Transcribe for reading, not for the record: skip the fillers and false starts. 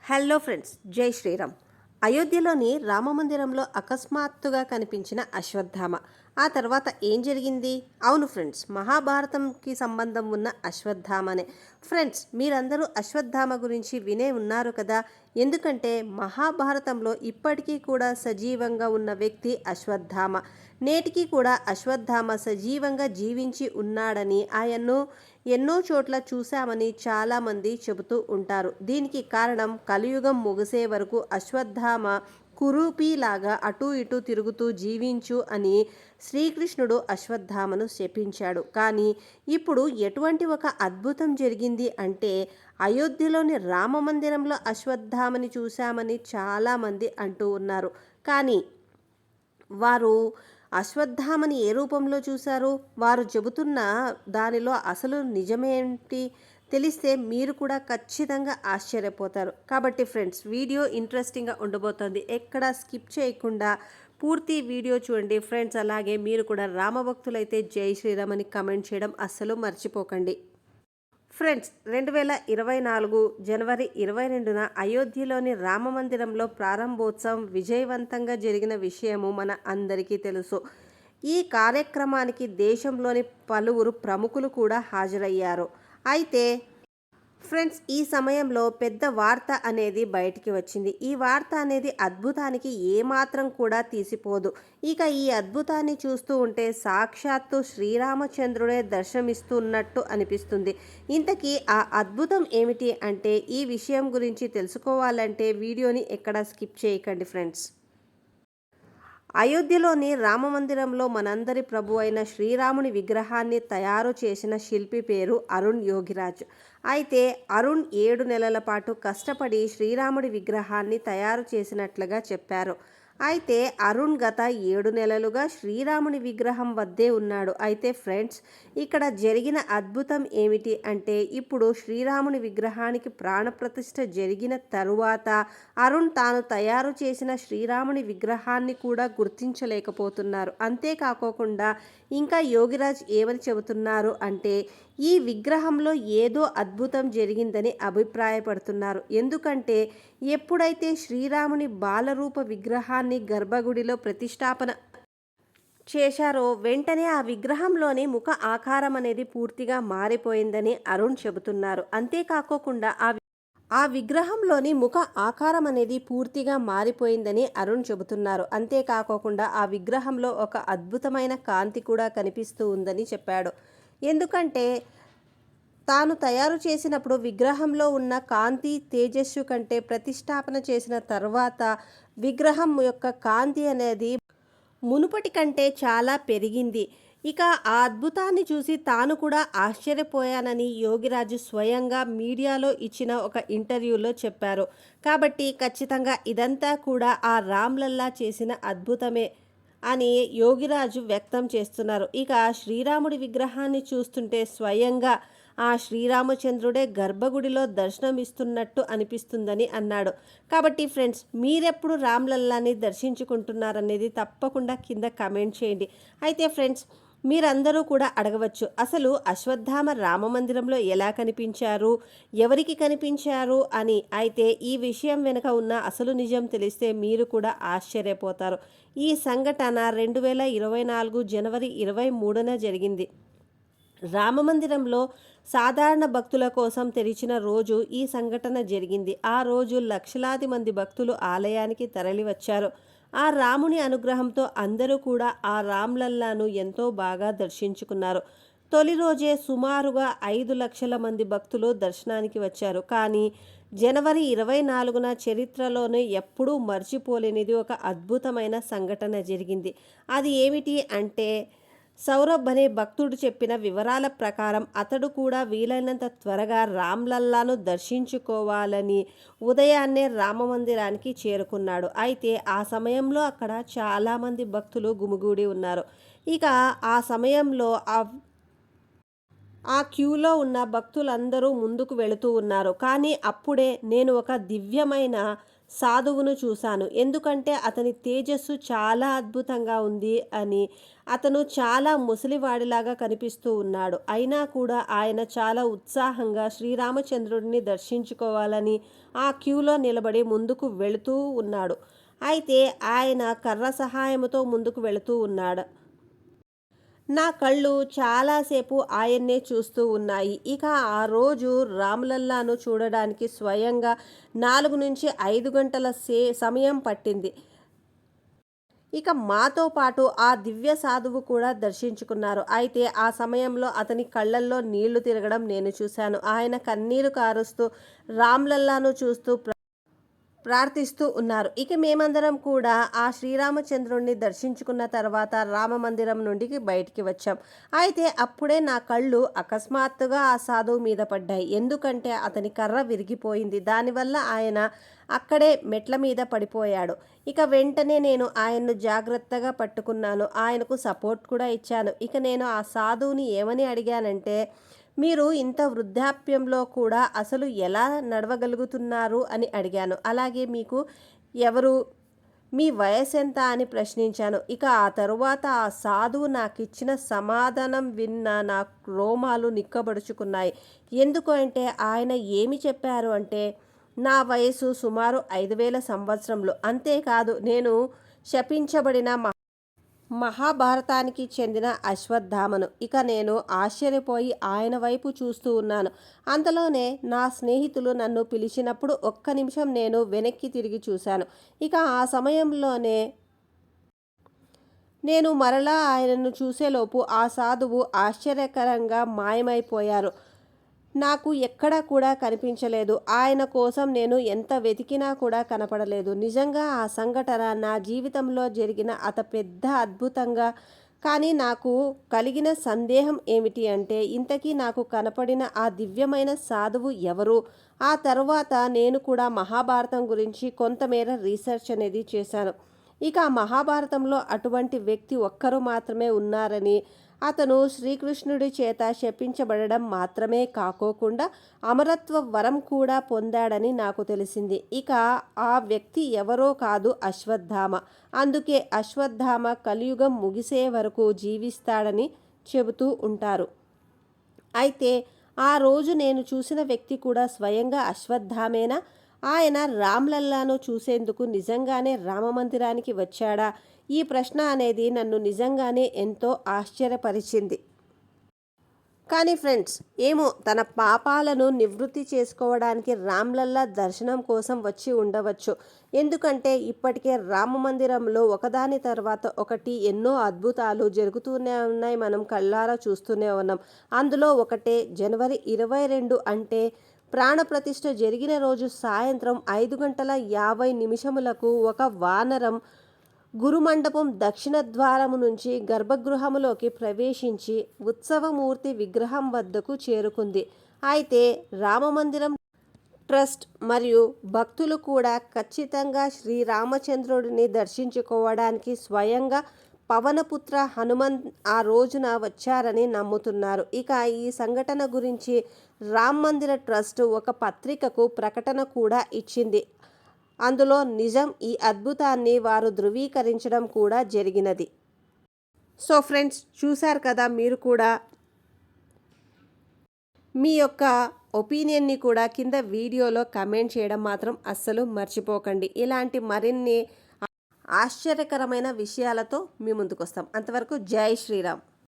Hello friends, జై శ్రీరామ్. అయోధ్యలోని రామమందిరంలో అకస్మాత్తుగా కనిపించిన అశ్వత్థామ. ఆ తర్వాత ఏం జరిగింది? అవును ఫ్రెండ్స్, మహాభారతంకి సంబంధం ఉన్న అశ్వత్థామనే. ఫ్రెండ్స్, మీరందరూ అశ్వత్థామ గురించి వినే ఉన్నారు కదా. ఎందుకంటే మహాభారతంలో ఇప్పటికీ కూడా సజీవంగా ఉన్న వ్యక్తి అశ్వత్థామ. నేటికి కూడా అశ్వత్థామ సజీవంగా జీవించి ఉన్నాడని, ఆయన్ను ఎన్నో చోట్ల చూశామని చాలామంది చెబుతూ ఉంటారు. దీనికి కారణం కలియుగం ముగిసే వరకు అశ్వత్థామ కురూపిలాగా అటూ ఇటూ తిరుగుతూ జీవించు అని శ్రీకృష్ణుడు అశ్వత్థామను శపించాడు. కానీ ఇప్పుడు ఎటువంటి ఒక అద్భుతం జరిగింది అంటే, అయోధ్యలోని రామమందిరంలో అశ్వత్థామని చూశామని చాలామంది అంటూ ఉన్నారు. కానీ వారు అశ్వత్థామని ఏ రూపంలో చూశారు? వారు చెబుతున్న దానిలో అసలు నిజమేంటి తెలిస్తే మీరు కూడా ఖచ్చితంగా ఆశ్చర్యపోతారు. కాబట్టి ఫ్రెండ్స్, వీడియో ఇంట్రెస్టింగ్గా ఉండబోతోంది. ఎక్కడా స్కిప్ చేయకుండా పూర్తి వీడియో చూడండి ఫ్రెండ్స్. అలాగే మీరు కూడా రామభక్తులైతే జై శ్రీరామ్ అని కమెంట్ చేయడం అస్సలు మర్చిపోకండి. ఫ్రెండ్స్, 2024 జనవరి 22న అయోధ్యలోని రామమందిరంలో ప్రారంభోత్సవం విజయవంతంగా జరిగిన విషయము మన అందరికీ తెలుసు. ఈ కార్యక్రమానికి దేశంలోని పలువురు ప్రముఖులు కూడా హాజరయ్యారు. అయితే ఫ్రెండ్స్, ఈ సమయంలో పెద్ద వార్త అనేది బయటికి వచ్చింది. ఈ వార్త అనేది అద్భుతానికి ఏమాత్రం కూడా తీసిపోదు. ఇక ఈ అద్భుతాన్ని చూస్తూ ఉంటే సాక్షాత్తు శ్రీరామచంద్రుడే దర్శనమిస్తున్నట్టు అనిపిస్తుంది. ఇంతకీ ఆ అద్భుతం ఏమిటి అంటే, ఈ విషయం గురించి తెలుసుకోవాలంటే వీడియోని ఎక్కడా స్కిప్ చేయకండి ఫ్రెండ్స్. అయోధ్యలోని రామమందిరంలో మనందరి ప్రభు అయిన శ్రీరాముని విగ్రహాన్ని తయారు చేసిన శిల్పి పేరు అరుణ్ యోగిరాజ్. అయితే అరుణ్ 7 నెలల పాటు కష్టపడి శ్రీరాముడి విగ్రహాన్ని తయారు చేసినట్లుగా చెప్పారు. అయితే అరుణ్ గత 7 నెలలుగా శ్రీరాముని విగ్రహం వద్దే ఉన్నాడు. అయితే ఫ్రెండ్స్, ఇక్కడ జరిగిన అద్భుతం ఏమిటి అంటే, ఇప్పుడు శ్రీరాముని విగ్రహానికి ప్రాణప్రతిష్ఠ జరిగిన తరువాత అరుణ్ తాను తయారు చేసిన శ్రీరాముని విగ్రహాన్ని కూడా గుర్తించలేకపోతున్నారు. అంతేకాకోకుండా ఇంకా యోగిరాజ్ ఏమని చెబుతున్నారు అంటే, ఈ విగ్రహంలో ఏదో అద్భుతం జరిగిందని అభిప్రాయపడుతున్నారు. ఎందుకంటే ఎప్పుడైతే శ్రీరాముని బాలరూప విగ్రహాన్ని గర్భగుడిలో ప్రతిష్టాపన చేశారో వెంటనే ఆ విగ్రహంలోని ముఖ ఆకారం అనేది పూర్తిగా మారిపోయిందని అరుణ్ చెబుతున్నారు. అంతేకాకోకుండా ఆ విగ్రహంలోని ముఖ ఆకారం అనేది పూర్తిగా మారిపోయిందని అరుణ్ చెబుతున్నారు. అంతేకాకోకుండా ఆ విగ్రహంలో ఒక అద్భుతమైన కాంతి కూడా కనిపిస్తూ ఉందని చెప్పాడు. ఎందుకంటే తాను తయారు చేసినప్పుడు విగ్రహంలో ఉన్న కాంతి తేజస్సు కంటే ప్రతిష్టాపన చేసిన తర్వాత విగ్రహం యొక్క కాంతి అనేది మునుపటి కంటే చాలా పెరిగింది. ఇక ఆ అద్భుతాన్ని చూసి తాను కూడా ఆశ్చర్యపోయానని యోగిరాజు స్వయంగా మీడియాలో ఇచ్చిన ఒక ఇంటర్వ్యూలో చెప్పారు. కాబట్టి ఖచ్చితంగా ఇదంతా కూడా ఆ రామ్లల్లా చేసిన అద్భుతమే అని యోగిరాజు వ్యక్తం చేస్తున్నారు. ఇక శ్రీరాముడి విగ్రహాన్ని చూస్తుంటే స్వయంగా ఆ శ్రీరామచంద్రుడే గర్భగుడిలో దర్శనమిస్తున్నట్టు అనిపిస్తుందని అన్నాడు. కాబట్టి ఫ్రెండ్స్, మీరెప్పుడు రామ్లల్లాని దర్శించుకుంటున్నారనేది తప్పకుండా కింద కమెంట్ చేయండి. అయితే ఫ్రెండ్స్, మీరందరూ కూడా అడగవచ్చు, అసలు అశ్వత్థామ రామమందిరంలో ఎలా కనిపించారు, ఎవరికి కనిపించారు అని. అయితే ఈ విషయం వెనుక ఉన్న అసలు నిజం తెలిస్తే మీరు కూడా ఆశ్చర్యపోతారు. ఈ సంఘటన 2024 జనవరి 23న జరిగింది. రామమందిరంలో సాధారణ భక్తుల కోసం తెరిచిన రోజు ఈ సంఘటన జరిగింది. ఆ రోజు లక్షలాది మంది భక్తులు ఆలయానికి తరలివచ్చారు. ఆ రాముని అనుగ్రహంతో అందరూ కూడా ఆ రామ్లల్లాను ఎంతో బాగా దర్శించుకున్నారు. తొలి రోజే సుమారుగా 5 లక్షల మంది భక్తులు దర్శనానికి వచ్చారు. కానీ జనవరి 24న చరిత్రలోనే ఎప్పుడూ మర్చిపోలేనిది ఒక అద్భుతమైన సంఘటన జరిగింది. అది ఏమిటి అంటే, సౌరభ్ అనే భక్తుడు చెప్పిన వివరాల ప్రకారం అతడు కూడా వీలైనంత త్వరగా రామ్లల్లాను దర్శించుకోవాలని ఉదయాన్నే రామమందిరానికి చేరుకున్నాడు. అయితే ఆ సమయంలో అక్కడ చాలామంది భక్తులు గుమిగూడి ఉన్నారు. ఇక ఆ సమయంలో ఆ క్యూలో ఉన్న భక్తులందరూ ముందుకు వెళుతూ ఉన్నారు. కానీ అప్పుడే నేను ఒక దివ్యమైన సాధువును చూశాను. ఎందుకంటే అతని తేజస్సు చాలా అద్భుతంగా ఉంది అని. అతను చాలా ముసలివాడిలాగా కనిపిస్తూ ఉన్నాడు. అయినా కూడా ఆయన చాలా ఉత్సాహంగా శ్రీరామచంద్రుడిని దర్శించుకోవాలని ఆ క్యూలో నిలబడి ముందుకు వెళుతూ ఉన్నాడు. అయితే ఆయన కర్ర సహాయముతో ముందుకు వెళుతూ ఉన్నాడు. నా కళ్ళు చాలాసేపు ఆయన్నే చూస్తూ ఉన్నాయి. ఇక ఆ రోజు రామ్‌లల్లాను చూడడానికి స్వయంగా 4-5 గంటల సమయం పట్టింది. ఇక మాతో పాటు ఆ దివ్య సాధువు కూడా దర్శించుకున్నారు. అయితే ఆ సమయంలో అతని కళ్ళల్లో నీళ్లు తిరగడం నేను చూశాను. ఆయన కన్నీరు కారుస్తూ రామ్‌లల్లాను చూస్తూ ప్రార్థిస్తూ ఉన్నారు. ఇక మేమందరం కూడా ఆ శ్రీరామచంద్రుణ్ణి దర్శించుకున్న తర్వాత రామమందిరం నుండి బయటికి వచ్చాం. అయితే అప్పుడే నా కళ్ళు అకస్మాత్తుగా ఆ సాధువు మీద పడ్డాయి. ఎందుకంటే అతని కర్ర విరిగిపోయింది. దానివల్ల ఆయన అక్కడే మెట్ల మీద పడిపోయాడు. ఇక వెంటనే నేను ఆయన్ను జాగ్రత్తగా పట్టుకున్నాను. ఆయనకు సపోర్ట్ కూడా ఇచ్చాను. ఇక నేను ఆ సాధువుని ఏమని అడిగానంటే, మీరు ఇంత వృద్ధాప్యంలో కూడా అసలు ఎలా నడవగలుగుతున్నారు అని అడిగాను. అలాగే మీకు ఎవరు, మీ వయసెంత అని ప్రశ్నించాను. ఇక ఆ తరువాత ఆ సాధువు నాకిచ్చిన సమాధానం విన్న నా రోమాలు నిక్కబడుచుకున్నాయి. ఎందుకు అంటే ఆయన ఏమి చెప్పారు అంటే, నా వయసు సుమారు 5000 సంవత్సరములు. అంతేకాదు నేను శపించబడిన మహాభారతానికి చెందిన అశ్వత్థామను. ఇక నేను ఆశ్చర్యపోయి ఆయన వైపు చూస్తూ ఉన్నాను. అంతలోనే నా స్నేహితులు నన్ను పిలిచినప్పుడు ఒక్క నిమిషం నేను వెనక్కి తిరిగి చూశాను. ఇక ఆ సమయంలోనే నేను మరలా ఆయనను చూసేలోపు ఆ సాధువు ఆశ్చర్యకరంగా మాయమైపోయారు. నాకు ఎక్కడా కూడా కనిపించలేదు. ఆయన కోసం నేను ఎంత వెతికినా కూడా కనపడలేదు. నిజంగా ఆ సంఘటన నా జీవితంలో జరిగిన పెద్ద అద్భుతంగా. కానీ నాకు కలిగిన సందేహం ఏమిటి అంటే, ఇంతకీ నాకు కనపడిన ఆ దివ్యమైన సాధువు ఎవరు? ఆ తరువాత నేను కూడా మహాభారతం గురించి కొంతమేర రీసెర్చ్ అనేది చేశాను. ఇక మహాభారతంలో అటువంటి వ్యక్తి ఒక్కరు మాత్రమే ఉన్నారని, అతను శ్రీకృష్ణుడి చేత శపించబడడం మాత్రమే కాకోకుండా అమరత్వ వరం కూడా పొందాడని నాకు తెలిసింది. ఇక ఆ వ్యక్తి ఎవరో కాదు, అశ్వత్థామ. అందుకే అశ్వత్థామ కలియుగం ముగిసే వరకు జీవిస్తాడని చెబుతూ ఉంటారు. అయితే ఆ రోజు నేను చూసిన వ్యక్తి కూడా స్వయంగా అశ్వత్థామేనా? ఆయన రామ్‌లల్లాను చూసేందుకు నిజంగానే రామమందిరానికి వచ్చాడా? ఈ ప్రశ్న అనేది నన్ను నిజంగానే ఎంతో ఆశ్చర్యపరిచింది. కానీ ఫ్రెండ్స్, ఏమో తన పాపాలను నివృత్తి చేసుకోవడానికి రామ్‌లల్లా దర్శనం కోసం వచ్చి ఉండవచ్చు. ఎందుకంటే ఇప్పటికే రామమందిరంలో ఒకదాని తర్వాత ఒకటి ఎన్నో అద్భుతాలు జరుగుతూనే ఉన్నాయి. మనం కళ్ళారా చూస్తూనే ఉన్నాం. అందులో ఒకటే జనవరి 22 అంటే ప్రాణప్రతిష్ఠ జరిగిన రోజు సాయంత్రం 5:50 ఒక వానరం గురుమండపం దక్షిణ ద్వారము నుంచి గర్భగృహములోకి ప్రవేశించి ఉత్సవమూర్తి విగ్రహం వద్దకు చేరుకుంది. అయితే రామమందిరం ట్రస్ట్ మరియు భక్తులు కూడా ఖచ్చితంగా శ్రీరామచంద్రుడిని దర్శించుకోవడానికి స్వయంగా పవనపుత్ర హనుమంత్ ఆ రోజున వచ్చారని నమ్ముతున్నారు. ఇక ఈ సంఘటన గురించి రామ్ మందిర ట్రస్ట్ ఒక పత్రికకు ప్రకటన కూడా ఇచ్చింది. అందులో నిజం ఈ అద్భుతాన్ని వారు ధృవీకరించడం కూడా జరిగినది. సో ఫ్రెండ్స్, చూశారు కదా, మీరు కూడా మీ యొక్క ఒపీనియన్ని కూడా కింద వీడియోలో కమెంట్ చేయడం మాత్రం అస్సలు మర్చిపోకండి. ఇలాంటి మరిన్ని ఆశ్చర్యకరమైన విషయాలతో మీ ముందుకు వస్తాం. అంతవరకు జై శ్రీరామ్.